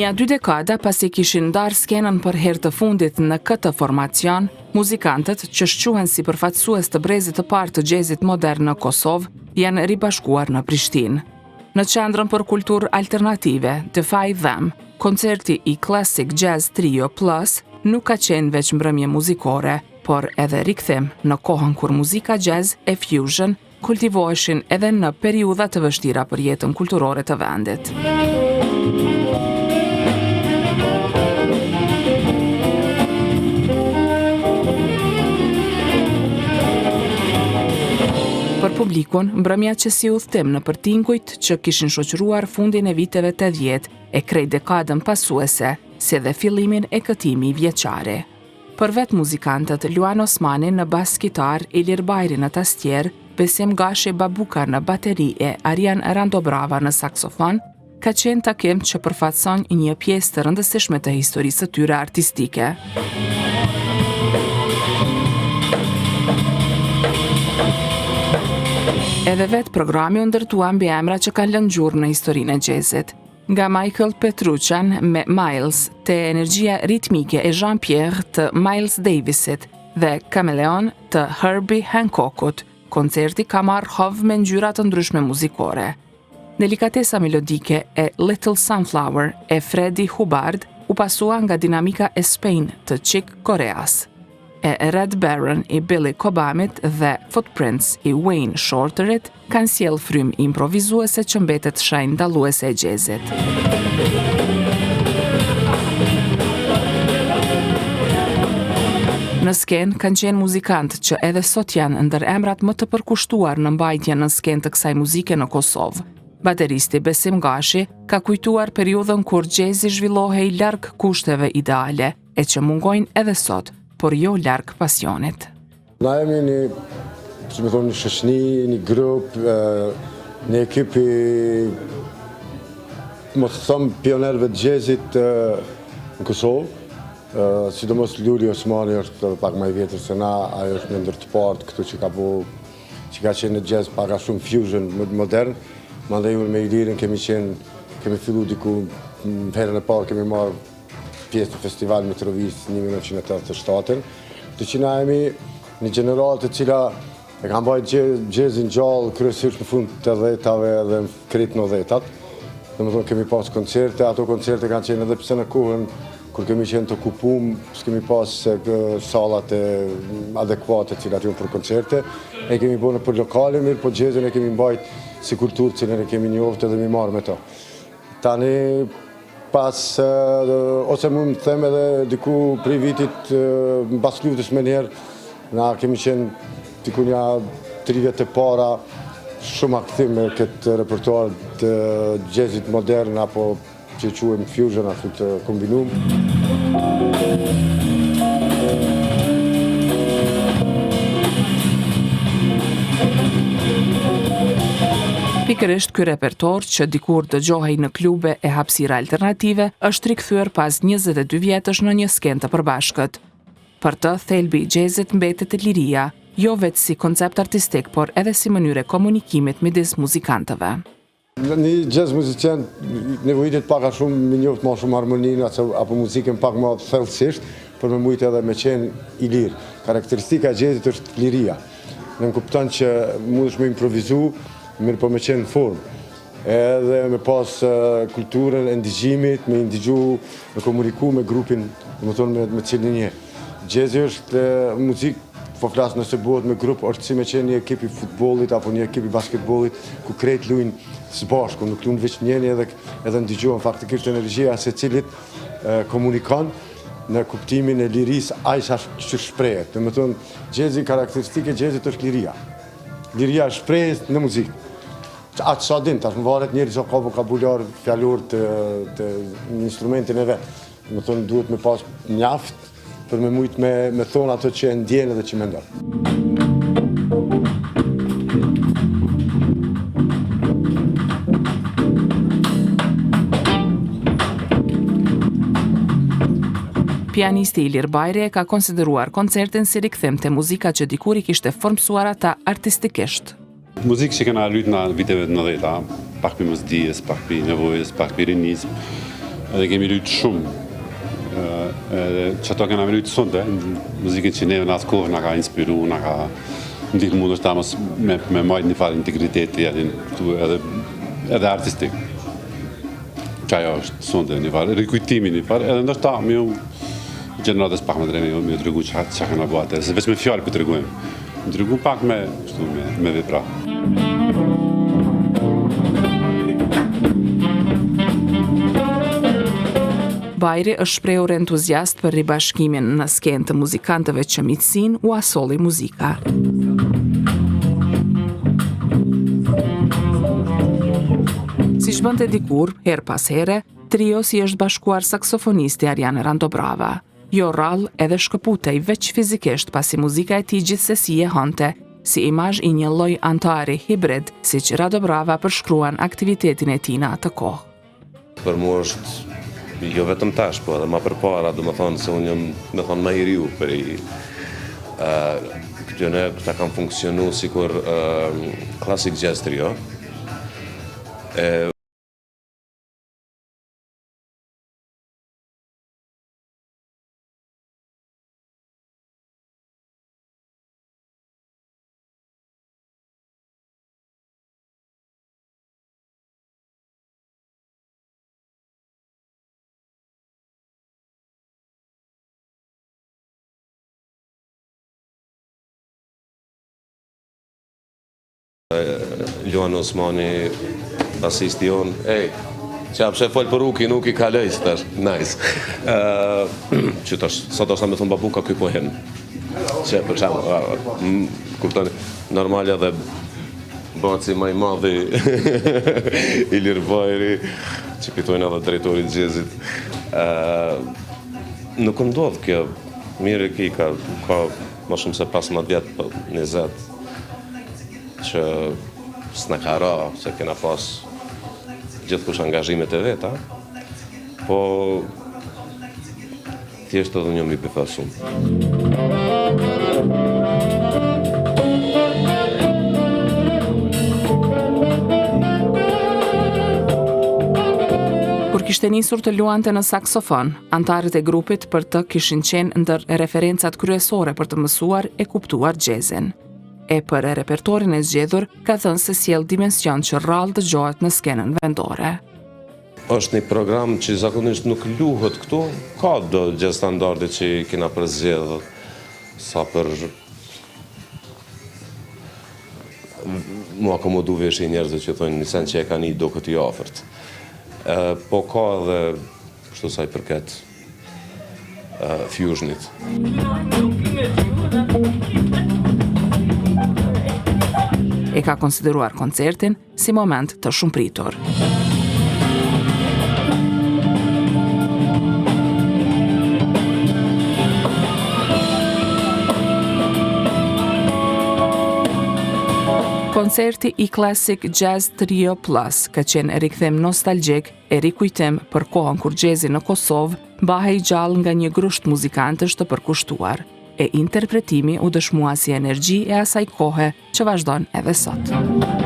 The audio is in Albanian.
Nja 2 dekada pasi kishin ndarë skenën për herë të fundit në këtë formacion, muzikantët që shquhen si përfaqësues të brezit të parë të jazzit modern në Kosovë janë ribashkuar në Prishtinë. Në Qendrën për Kulturë Alternative, Defy Them, koncerti i Classic Jazz Trio Plus nuk ka qenë veç mbrëmje muzikore, por edhe rikthim në kohën kur muzika jazz e fusion kultivoheshin edhe në periudha të vështira për jetën kulturore të vendit. Për publikun, mbrëmja që si udhtim në përtingujt që kishin shoqëruar fundin e viteve 80 e krejt dekadën pasuese, si dhe fillimin e këtimi vjeçare. Për vetë muzikantët, Luan Osmani në bas kitar, Ilir Bajri në tastier, Besim Gashi Babuka në bateri e Arjan Randobrava në saksofon, ka qenë takim që përfaqëson një pjesë të rëndësishme të historisë së tyre artistike. Edhe vetë programi u ndërtua mbi emra që kanë lënë gjurmë në historinë e jazzit. Nga Michael Petruccian me Miles, te energjia ritmike e Jean-Pierre të Miles Davisit dhe Chameleon të Herbie Hancockut, koncerti ka marrë hov me ngjyra të ndryshme muzikore. Delikatesa melodike e Little Sunflower e Freddie Hubbard u pasua nga dinamika e Spain të Chick Coreas. E Red Baron i Billy Cobhamit dhe Footprints i Wayne Shorterit kanë sjell frym improvizuese që mbetet shenjë dalluese e jazzit. Në skenë kanë qenë muzikantë që edhe sot janë ndër emrat më të përkushtuar në mbajtjen në skenë të kësaj muzike në Kosovë. Bateristi Besim Gashi ka kujtuar periudhën kur jazzi zhvillohej larg kushteve ideale, e që mungojnë edhe sot, por jo larg pasionit. Na jemi një shoqni, një grup, një ekip i mos thëmë pionerëve të jazzit në Kosovë. Sidomos Luli Osmani është pak më i vjetër se na, ajo është në ndër të partë këtu që ka qenë në jazz pak a shumë fusion modern. Mandej unë me Ilirin kemi fillu diku në herën e parë, kemi marrë pjesë të festival Mitrovic 1987, të që na jemi një general të cila e kam bajt jazzin gjallë kryesisht në fund të 10-tave dhe në krejt 90-tat. Domethënë kemi pas koncerte, ato koncerte kanë qenë edhe pse në kohën kur kemi qenë të okupum, s'kemi pas sallat adekuate cilat janë për koncerte, e kemi bënë për lokale mirë, po jazzin e kemi mbajt si kulturë cilën e kemi njoft edhe mi marrë me to. Tani pas, ose mund të them edhe diku prej vitit mbas luftës me njerë, na kemi qenë diku nja 3 vjet e para shumë aktiv me këtë repertuar të jazzit modern apo që quajmë fusion ashtu të kombinum. Pikërisht ky repertor që dikur dëgjohej në klube e hapësira alternative është rikthyer pas 22 vjetësh në një skenë të përbashkët. Për të, thelbi i jazzit mbetet liria, jo vetë si koncept artistik, por edhe si mënyrë komunikimit midis muzikantëve. Një jazz muzician nevojitet pak a shumë me njoft më shumë harmoninë apo muzikën pak më thellësisht, për me mujtë edhe me qenë i lirë. Karakteristika e jazzit është liria. Në kupton që mundesh me improvizu, mirë po me qenë në formë, edhe me pas kulturën e ndigjimit, me ndigju, me komuniku me grupin, me cilin një. Jazzi është muzikë, po flasë nëse bëhet me grup, është si me qenë një ekip i futbollit apo një ekip i basketbollit, ku krejt luajnë së bashku, nuk luajnë veç njëri edhe ndigjohen. Faktikisht energjia se cilit komunikon në kuptimin e lirisë aq që shprehet. Domethënë, jazzi, karakteristike e jazzit është liria. Liria shprehet në muzikë. Atë sa din, tash më varet njeri që ka vokabular fjalor të instrumentin e vetë. Më thonë, duhet me pas mjaft për me mujt me thonë ato që e ndjenë dhe që mendon. Pianisti Ilir Bajri ka konsideruar koncertin si rikthim te muzika që dikur I kishte formsuar ata artistikisht. Muzikë që kena lyt në viteve të 90-ta, pak për mosdijes, pak për nevojës, pak për rinis. edhe kemi luajtur shumë. Që ato kena me luajtur sonte, muzikën që neve në atë kohë na ka inspiruar, na ka ndihmu ndoshta mos me majtë një farë integriteti edhe artistik. Që ajo është sonte një farë, rikujtimi një farë, edhe ndoshta mi gjeneratës pak me drejme, mi tregu që kena bëate, se veç me fjallë për tregujmë. Mi tregu pak me vepra. Bajri është shprehur entuziast për ribashkimin në skenë të muzikantëve që miqësin u asolli muzika. Si që bënte dikur, her pas here, trio si është bashkuar saksofonisti Ariane Randobrava. Jo rall edhe shkëputej veç fizikisht pasi muzika e tij gjithsesi e hante, si imazh i një lloj antari hibrid, siç Randobrava përshkruan aktivitetin e tij në atë kohë. Për mua është jo vetëm tash, po edhe ma përpara, do më thonë se unë jam, me thonë, ma i riu për i këtyne këta kam funksionu si kur classic jazz trio. Luan Osmani, basisti jonë, që apë shë folë për uki, nuk i kalej, që tash, nice. Që tash, sot është me thonë babuka këj po hen. Që për shemë, kuptoni, normal edhe baci maj madhi, Ilir Bajri, që pitojnë edhe drejtorit gjezit. Nuk ndodhë kjo, mirë ki ka ma shumë se 15 vjetë, 20, që s'na ka ra, se kena pas gjithkush angazhimet e veta, po thjesht edhe një mi pëfa shumë. Kur kishte nisur të luante në saksofon, antarët e grupit për të kishin qenë ndër referencat kryesore për të mësuar e kuptuar jazzin. E për repertorin e zgjedhur, ka thënë se sjell dimension që rrallë dëgjohet në skenën vendore. Është një program që zakonisht nuk luhet këtu, ka do gjë standarde që kena përzgjedhë, sa për mu akomodu vesh i njerëzve që thonë një sen që e ka një do këtë i ofert. Po ka edhe, shtu saj përket, fusionit. E ka konsideruar koncertin si moment të shumëpritur. Koncerti i Classic Jazz Trio Plus ka qenë rikthem nostalgjik e rikujtim për kohën kur jazzi në Kosovë bahej gjallë nga një grusht muzikantësh të përkushtuar. E interpretimi u dëshmua si energji e asaj kohe që vazhdon edhe sot.